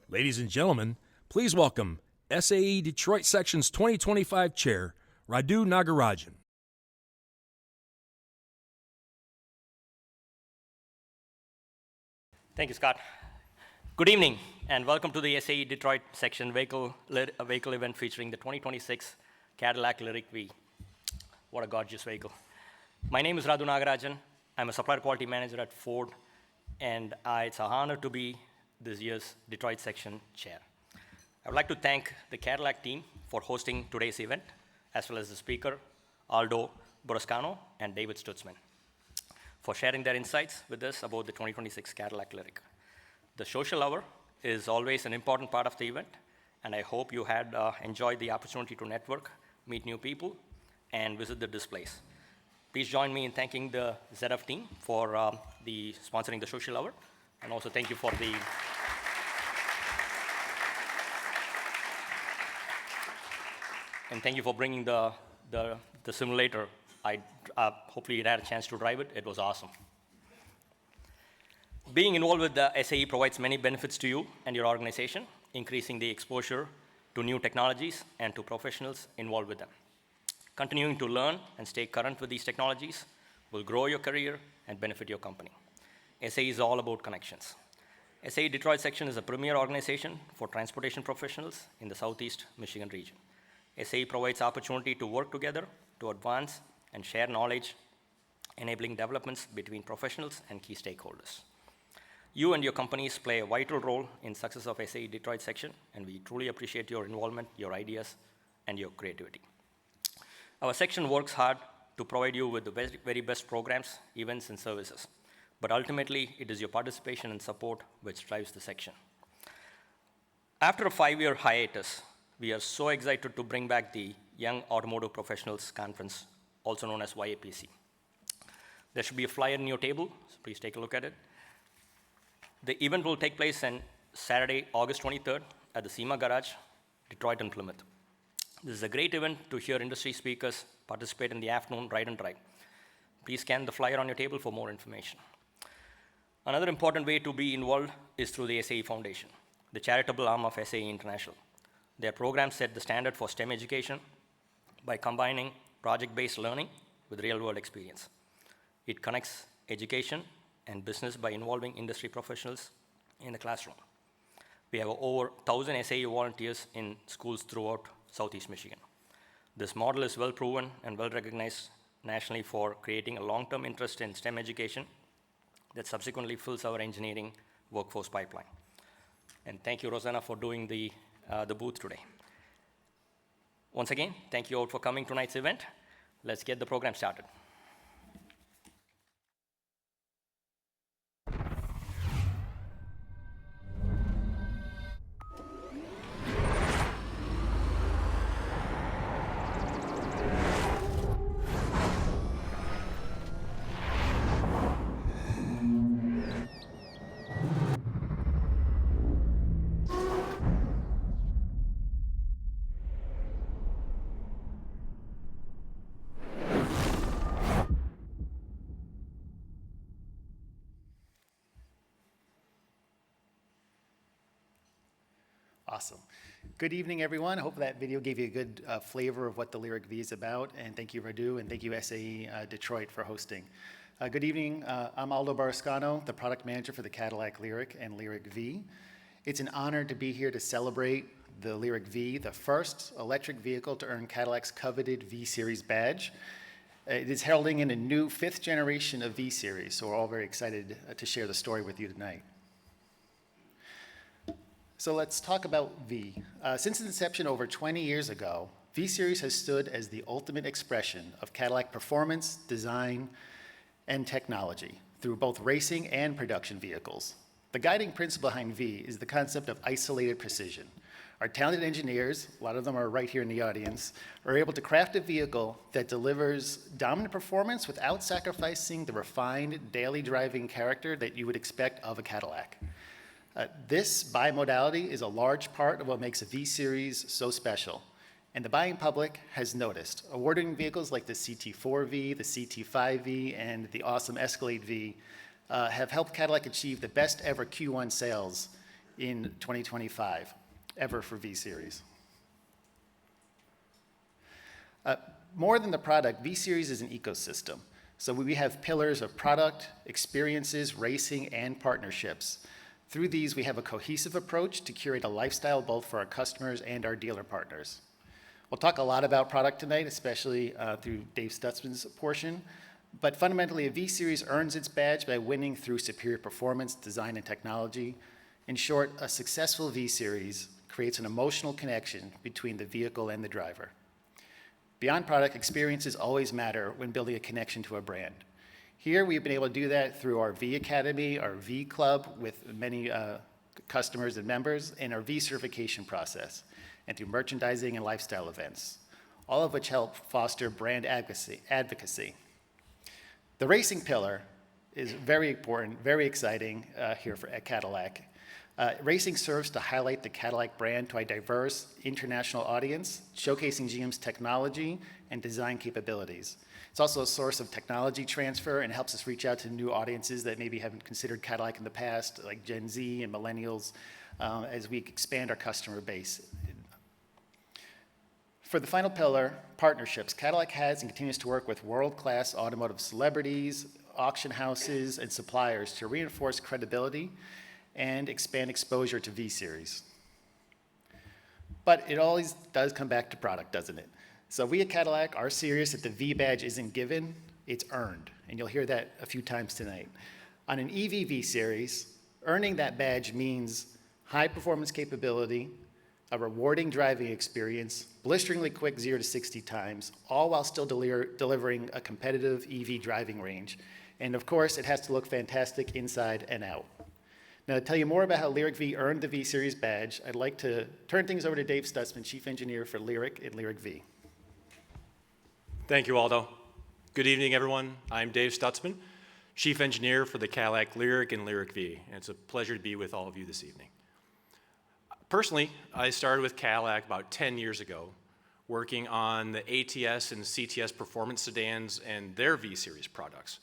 Ladies and gentlemen, please welcome SAE Detroit Section's 2025 Chair, Radu Nagarajan. Thank you, Scott. Good evening, and welcome to the SAE Detroit Section vehicle event featuring the 2026 Cadillac LYRIQ-V. What a gorgeous vehicle. My name is Radu Nagarajan. I'm a supplier quality manager at Ford, and it's an honor to be this year's Detroit Section Chair. I would like to thank the Cadillac team for hosting today's event, as well as the speaker, Aldo, Burrascano, and David Stutzman, for sharing their insights with us about the 2026 Cadillac LYRIQ. The social hour is always an important part of the event, and I hope you had enjoyed the opportunity to network, meet new people, and visit the displays. Please join me in thanking the ZF team for sponsoring the social hour, and also thank you for the and thank you for bringing the simulator. Hopefully you had a chance to drive it. It was awesome. Being involved with the SAE provides many benefits to you and your organization, increasing the exposure to new technologies and to professionals involved with them. Continuing to learn and stay current with these technologies will grow your career and benefit your company. SAE is all about connections. SAE Detroit Section is a premier organization for transportation professionals in the Southeast Michigan region. SAE provides opportunity to work together to advance and share knowledge, enabling developments between professionals and key stakeholders. You and your companies play a vital role in success of SAE Detroit Section, and we truly appreciate your involvement, your ideas, and your creativity. Our section works hard to provide you with the very best programs, events, and services, but ultimately, it is your participation and support which drives the section. After a 5-year hiatus, we are so excited to bring back the Young Automotive Professionals Conference, also known as YAPC. There should be a flyer in your table, so please take a look at it. The event will take place on Saturday, August 23rd at the SEMA Garage, Detroit and Plymouth. This is a great event to hear industry speakers participate in the afternoon ride and drive. Please scan the flyer on your table for more information. Another important way to be involved is through the SAE Foundation, the charitable arm of SAE International. Their programs set the standard for STEM education by combining project-based learning with real-world experience. It connects education and business by involving industry professionals in the classroom. We have over 1,000 SAE volunteers in schools throughout Southeast Michigan. This model is well proven and well recognized nationally for creating a long-term interest in STEM education that subsequently fills our engineering workforce pipeline. And thank you, Rosanna, for doing the booth today. Once again, thank you all for coming to tonight's event. Let's get the program started. Awesome. Good evening, everyone. I hope that video gave you a good flavor of what the LYRIQ-V is about, and thank you, Radu, and thank you, SAE Detroit, for hosting. Good evening. I'm Aldo Burrascano, the product manager for the Cadillac LYRIQ and LYRIQ-V. It's an honor to be here to celebrate the LYRIQ-V, the first electric vehicle to earn Cadillac's coveted V-Series badge. It is heralding in a new 5th generation of V-Series, so we're all very excited to share the story with you tonight. So let's talk about V. Since its inception over 20 years ago, V-Series has stood as the ultimate expression of Cadillac performance, design, and technology through both racing and production vehicles. The guiding principle behind V is the concept of isolated precision. Our talented engineers, a lot of them are right here in the audience, are able to craft a vehicle that delivers dominant performance without sacrificing the refined daily driving character that you would expect of a Cadillac. This bimodality is a large part of what makes a V-Series so special, and the buying public has noticed. Awarding vehicles like the CT4V, the CT5V, and the awesome Escalade V have helped Cadillac achieve the best ever Q1 sales in 2025 ever for V-Series. More than the product, V-Series is an ecosystem. So we have pillars of product, experiences, racing, and partnerships. Through these, we have a cohesive approach to curate a lifestyle both for our customers and our dealer partners. We'll talk a lot about product tonight, especially through Dave Stutzman's portion. But fundamentally, a V-Series earns its badge by winning through superior performance, design, and technology. In short, a successful V-Series creates an emotional connection between the vehicle and the driver. Beyond product, experiences always matter when building a connection to a brand. Here, we've been able to do that through our V Academy, our V Club with many customers and members, and our V certification process, and through merchandising and lifestyle events, all of which help foster brand advocacy. The racing pillar is very important, very exciting here at Cadillac. Racing serves to highlight the Cadillac brand to a diverse international audience, showcasing GM's technology and design capabilities. It's also a source of technology transfer and helps us reach out to new audiences that maybe haven't considered Cadillac in the past, like Gen Z and millennials, as we expand our customer base. For the final pillar, partnerships, Cadillac has and continues to work with world-class automotive celebrities, auction houses, and suppliers to reinforce credibility and expand exposure to V-Series. But it always does come back to product, doesn't it? So we at Cadillac are serious that the V badge isn't given, it's earned. And you'll hear that a few times tonight. On an EV V-Series, earning that badge means high performance capability, a rewarding driving experience, blisteringly quick 0 to 60 times, all while still delivering a competitive EV driving range. And of course, it has to look fantastic inside and out. Now, to tell you more about how LYRIQ-V earned the V-Series badge, I'd like to turn things over to Dave Stutzman, Chief Engineer for LYRIQ and LYRIQ-V. Thank you, Aldo. Good evening, everyone. I'm Dave Stutzman, Chief Engineer for the Cadillac LYRIQ and LYRIQ-V, and it's a pleasure to be with all of you this evening. Personally, I started with Cadillac about 10 years ago, working on the ATS and CTS performance sedans and their V-Series products.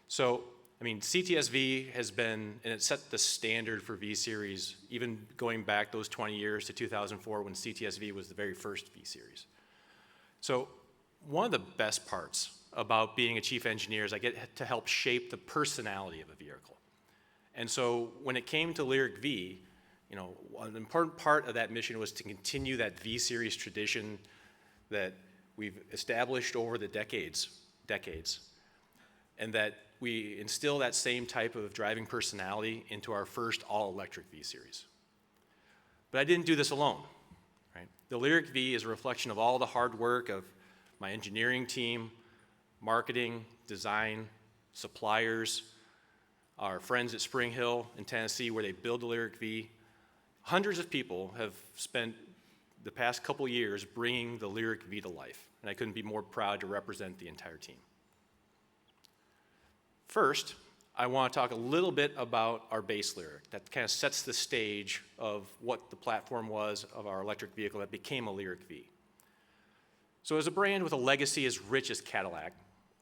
So, I mean, CTS-V has been, and it set the standard for V-Series, even going back those 20 years to 2004 when CTS-V was the very first V-Series. So one of the best parts about being a chief engineer is I get to help shape the personality of a vehicle. And so when it came to LYRIQ-V, you know, an important part of that mission was to continue that V-Series tradition that we've established over the decades, and that we instill that same type of driving personality into our first all-electric V-Series. But I didn't do this alone, right? The LYRIQ-V is a reflection of all the hard work of my engineering team, marketing, design, suppliers, our friends at Spring Hill in Tennessee where they build the LYRIQ-V. Hundreds of people have spent the past couple years bringing the LYRIQ-V to life, and I couldn't be more proud to represent the entire team. First, I want to talk a little bit about our base LYRIQ. That kind of sets the stage of what the platform was of our electric vehicle that became a LYRIQ-V. So as a brand with a legacy as rich as Cadillac,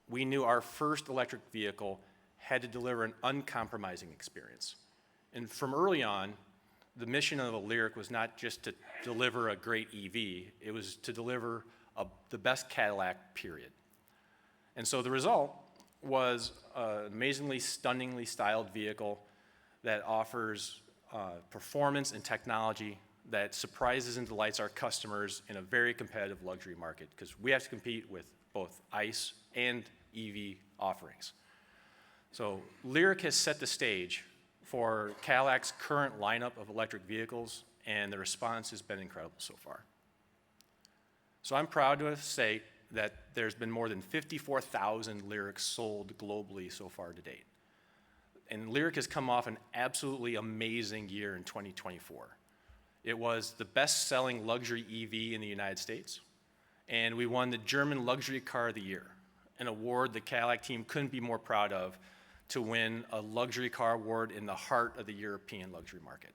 we knew our first electric vehicle had to deliver an uncompromising experience. And from early on, the mission of a LYRIQ was not just to deliver a great EV, it was to deliver the best Cadillac, period. And so the result was an amazingly, stunningly styled vehicle that offers performance and technology that surprises and delights our customers in a very competitive luxury market, because we have to compete with both ICE and EV offerings. So LYRIQ has set the stage for Cadillac's current lineup of electric vehicles, and the response has been incredible so far. So I'm proud to say that there's been more than 54,000 LYRIQs sold globally so far to date. And LYRIQ has come off an absolutely amazing year in 2024. It was the best-selling luxury EV in the United States, and we won the German Luxury Car of the Year, an award the Cadillac team couldn't be more proud of, to win a luxury car award in the heart of the European luxury market.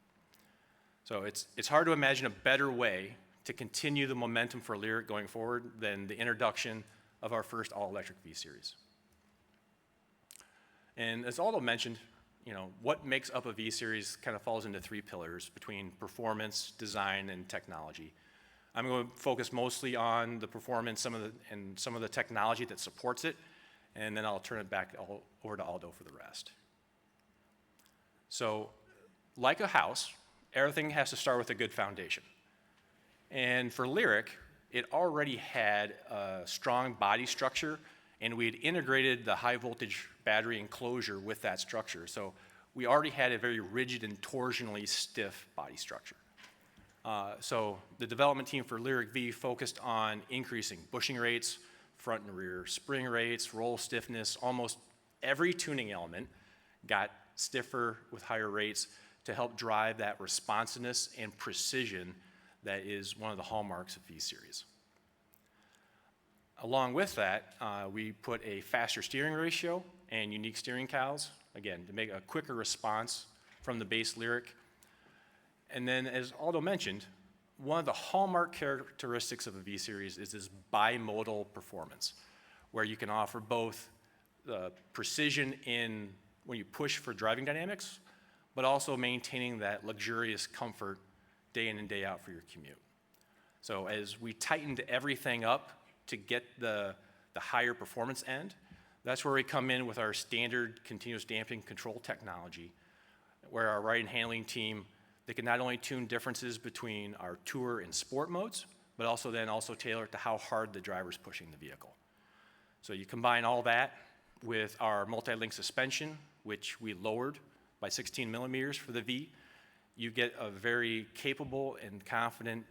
So it's hard to imagine a better way to continue the momentum for LYRIQ going forward than the introduction of our first all-electric V-Series. And as Aldo mentioned, what makes up a V-Series kind of falls into three pillars between performance, design, and technology. I'm going to focus mostly on the performance, some of the technology that supports it, and then I'll turn it back over to Aldo for the rest. So, like a house, everything has to start with a good foundation. And for LYRIQ, it already had a strong body structure, and we had integrated the high voltage battery enclosure with that structure. So we already had a very rigid and torsionally stiff body structure. So the development team for LYRIQ-V focused on increasing bushing rates, front and rear spring rates, roll stiffness. Almost every tuning element got stiffer with higher rates to help drive that responsiveness and precision that is one of the hallmarks of V-Series. Along with that, we put a faster steering ratio and unique steering cowls, again, to make a quicker response from the base LYRIQ. And then, as Aldo mentioned, one of the hallmark characteristics of a V-Series is this bimodal performance, where you can offer both the precision in when you push for driving dynamics, but also maintaining that luxurious comfort day in and day out for your commute. So as we tightened everything up to get the higher performance end, that's where we come in with our standard continuous damping control technology, where our ride and handling team, they can not only tune differences between our tour and sport modes, but also tailor it to how hard the driver's pushing the vehicle. So you combine all that with our multi-link suspension, which we lowered by 16 millimeters for the V, you get a very capable and confident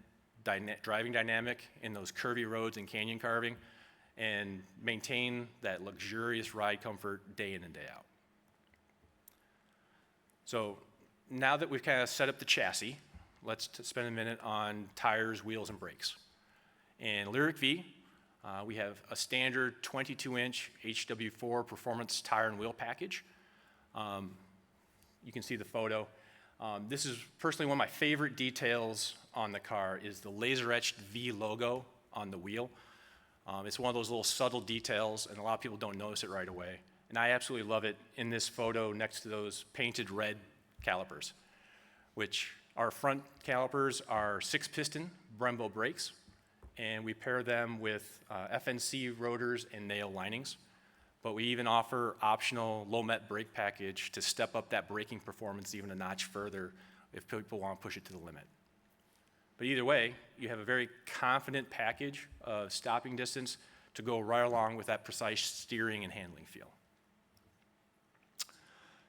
driving dynamic in those curvy roads and canyon carving, and maintain that luxurious ride comfort day in and day out. So now that we've kind of set up the chassis, let's spend a minute on tires, wheels, and brakes. In LYRIQ-V, we have a standard 22-inch HW4 performance tire and wheel package. You can see the photo. This is personally one of my favorite details on the car is the laser-etched V logo on the wheel. It's one of those little subtle details, and a lot of people don't notice it right away. And I absolutely love it in this photo next to those painted red calipers, which our front calipers are 6-piston Brembo brakes, and we pair them with FNC rotors and nail linings. But we even offer optional low-met brake package to step up that braking performance even a notch further if people want to push it to the limit. But either way, you have a very confident package of stopping distance to go right along with that precise steering and handling feel.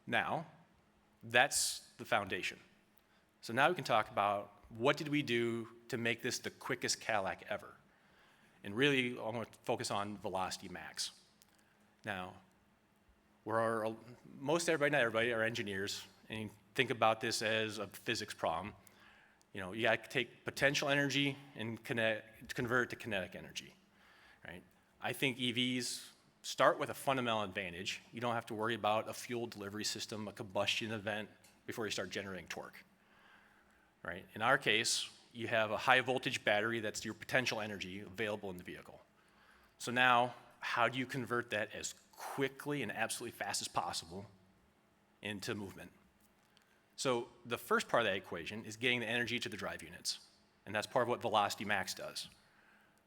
Now, that's the foundation. So now we can talk about what did we do to make this the quickest Cadillac ever. And really, I'm going to focus on Velocity Max. Now, most everybody, not everybody, are engineers, and you think about this as a physics problem. You got to take potential energy and convert it to kinetic energy, right? I think EVs start with a fundamental advantage. You don't have to worry about a fuel delivery system, a combustion event, before you start generating torque, right? In our case, you have a high voltage battery that's your potential energy available in the vehicle. So now, how do you convert that as quickly and absolutely fast as possible into movement? So the first part of that equation is getting the energy to the drive units, and that's part of what Velocity Max does.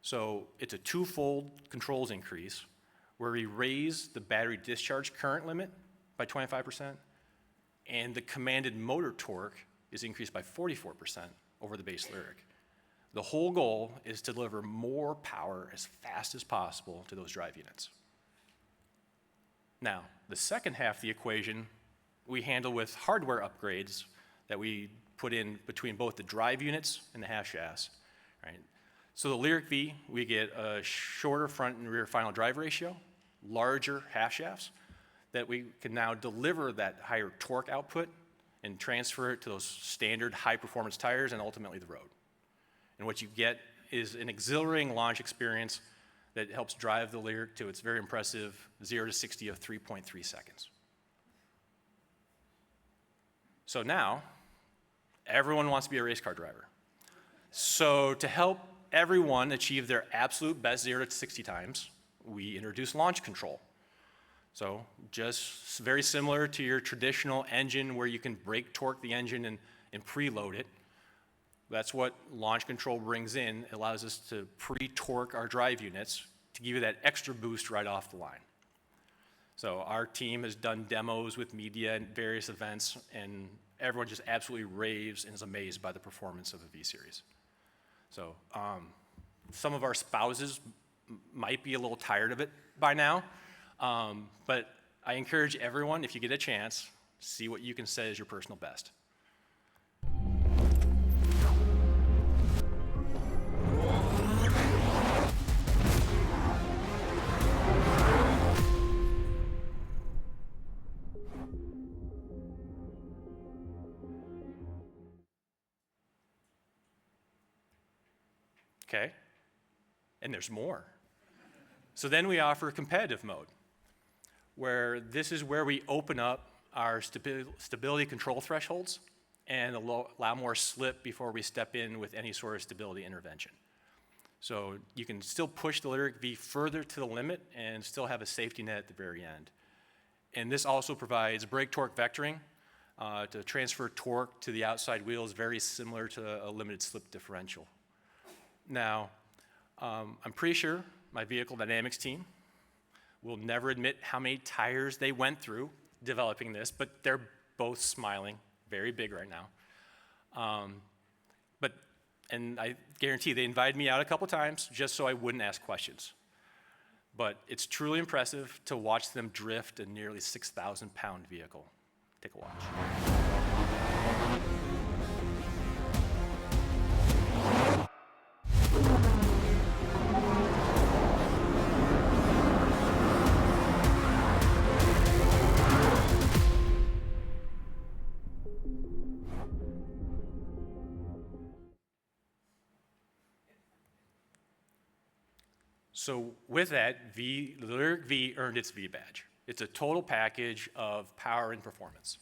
So it's a twofold controls increase where we raise the battery discharge current limit by 25%, and the commanded motor torque is increased by 44% over the base LYRIQ. The whole goal is to deliver more power as fast as possible to those drive units. Now, the second half of the equation we handle with hardware upgrades that we put in between both the drive units and the half shafts, right? So the LYRIQ-V, we get a shorter front and rear final drive ratio, larger half shafts, that we can now deliver that higher torque output and transfer it to those standard high performance tires and ultimately the road. And what you get is an exhilarating launch experience that helps drive the LYRIQ to its very impressive 0 to 60 of 3.3 seconds. So now, everyone wants to be a race car driver. So to help everyone achieve their absolute best 0 to 60 times, we introduce launch control. So just very similar to your traditional engine where you can brake torque the engine and preload it. That's what launch control brings in. It allows us to pre-torque our drive units to give you that extra boost right off the line. So our team has done demos with media and various events, and everyone just absolutely raves and is amazed by the performance of the V-Series. So some of our spouses might be a little tired of it by now, but I encourage everyone, if you get a chance, see what you can say is your personal best. Okay, and there's more. So then we offer competitive mode, where this is where we open up our stability control thresholds and allow more slip before we step in with any sort of stability intervention. So you can still push the LYRIQ-V further to the limit and still have a safety net at the very end. And this also provides brake torque vectoring to transfer torque to the outside wheels, very similar to a limited slip differential. Now, I'm pretty sure my vehicle dynamics team will never admit how many tires they went through developing this, but they're both smiling very big right now. And I guarantee they invited me out a couple times just so I wouldn't ask questions. But it's truly impressive to watch them drift a nearly 6,000-pound vehicle. Take a watch. So with that, the LYRIQ-V earned its V badge. It's a total package of power and performance.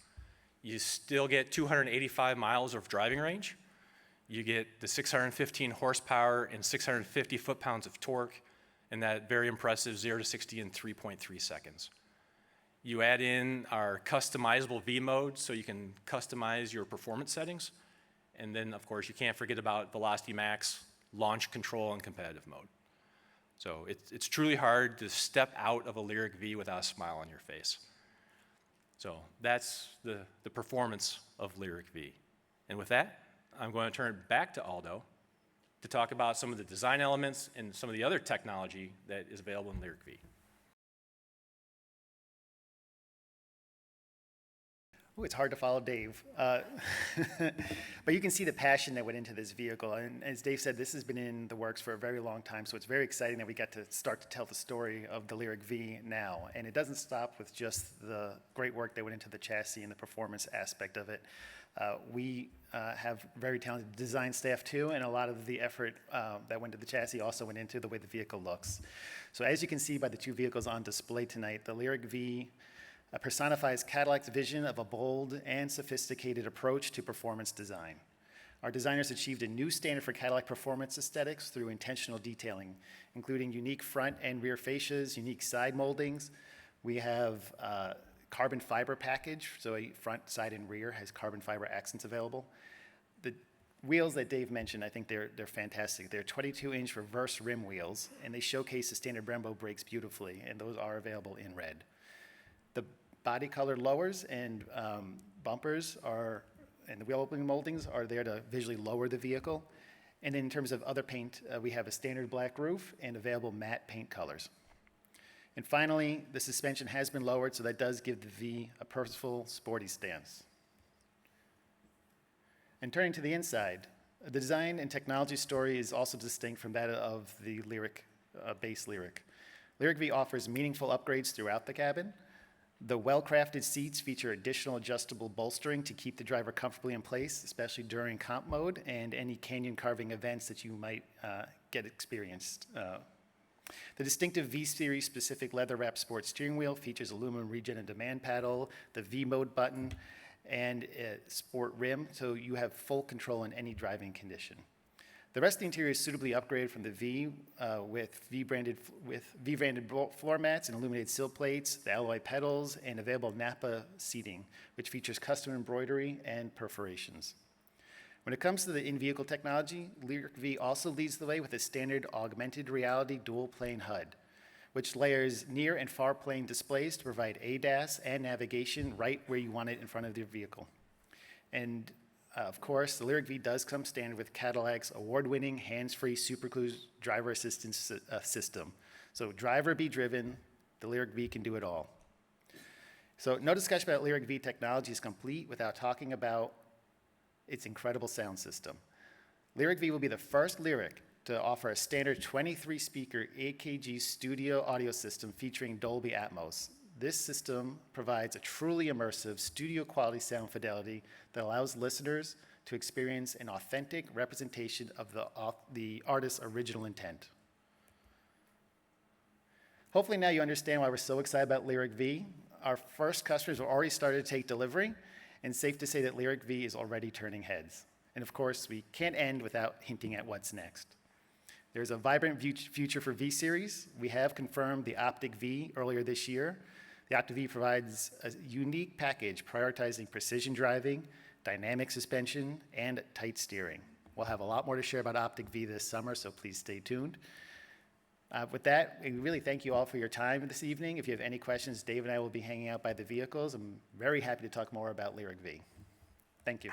You still get 285 miles of driving range. You get the 615 horsepower and 650 foot-pounds of torque, and that very impressive 0 to 60 in 3.3 seconds. You add in our customizable V mode, so you can customize your performance settings. And then, of course, you can't forget about Velocity Max, launch control, and competitive mode. So it's truly hard to step out of a LYRIQ-V without a smile on your face. So that's the performance of LYRIQ-V. And with that, I'm going to turn it back to Aldo to talk about some of the design elements and some of the other technology that is available in LYRIQ-V. Ooh, it's hard to follow Dave. But you can see the passion that went into this vehicle. And as Dave said, this has been in the works for a very long time, so it's very exciting that we got to start to tell the story of the LYRIQ-V now. And it doesn't stop with just the great work that went into the chassis and the performance aspect of it. We have very talented design staff too, and a lot of the effort that went to the chassis also went into the way the vehicle looks. So as you can see by the two vehicles on display tonight, the LYRIQ-V personifies Cadillac's vision of a bold and sophisticated approach to performance design. Our designers achieved a new standard for Cadillac performance aesthetics through intentional detailing, including unique front and rear fascias, unique side moldings. We have carbon fiber package, so a front, side, and rear has carbon fiber accents available. The wheels that Dave mentioned, I think they're fantastic. They're 22-inch reverse rim wheels, and they showcase the standard Brembo brakes beautifully, and those are available in red. The body color lowers and bumpers and the wheel opening moldings are there to visually lower the vehicle. And then in terms of other paint, we have a standard black roof and available matte paint colors. And finally, the suspension has been lowered, so that does give the V a purposeful, sporty stance. And turning to the inside, the design and technology story is also distinct from that of the base LYRIQ. LYRIQ-V offers meaningful upgrades throughout the cabin. The well-crafted seats feature additional adjustable bolstering to keep the driver comfortably in place, especially during comp mode and any canyon carving events that you might get experienced. The distinctive V-Series specific leather-wrapped sports steering wheel features aluminum regen and demand paddle, the V-mode button, and a sport rim, so you have full control in any driving condition. The rest of the interior is suitably upgraded from the V with V-branded floor mats and illuminated sill plates, the alloy pedals, and available Napa seating, which features custom embroidery and perforations. When it comes to the in-vehicle technology, LYRIQ-V also leads the way with a standard augmented reality dual-plane HUD, which layers near and far plane displays to provide ADAS and navigation right where you want it in front of your vehicle. And of course, the LYRIQ-V does come standard with Cadillac's award-winning hands-free Super Cruise driver assistance system. So driver be driven, the LYRIQ-V can do it all. So no discussion about LYRIQ-V technology is complete without talking about its incredible sound system. LYRIQ-V will be the first LYRIQ to offer a standard 23-speaker AKG studio audio system featuring Dolby Atmos. This system provides a truly immersive studio-quality sound fidelity that allows listeners to experience an authentic representation of the artist's original intent. Hopefully now you understand why we're so excited about LYRIQ-V. Our first customers have already started to take delivery, and safe to say that LYRIQ-V is already turning heads. And of course, we can't end without hinting at what's next. There's a vibrant future for V-Series. We have confirmed the Optic V earlier this year. The Optic V provides a unique package prioritizing precision driving, dynamic suspension, and tight steering. We'll have a lot more to share about Optic V this summer, so please stay tuned. With that, we really thank you all for your time this evening. If you have any questions, Dave and I will be hanging out by the vehicles. I'm very happy to talk more about LYRIQ-V. Thank you.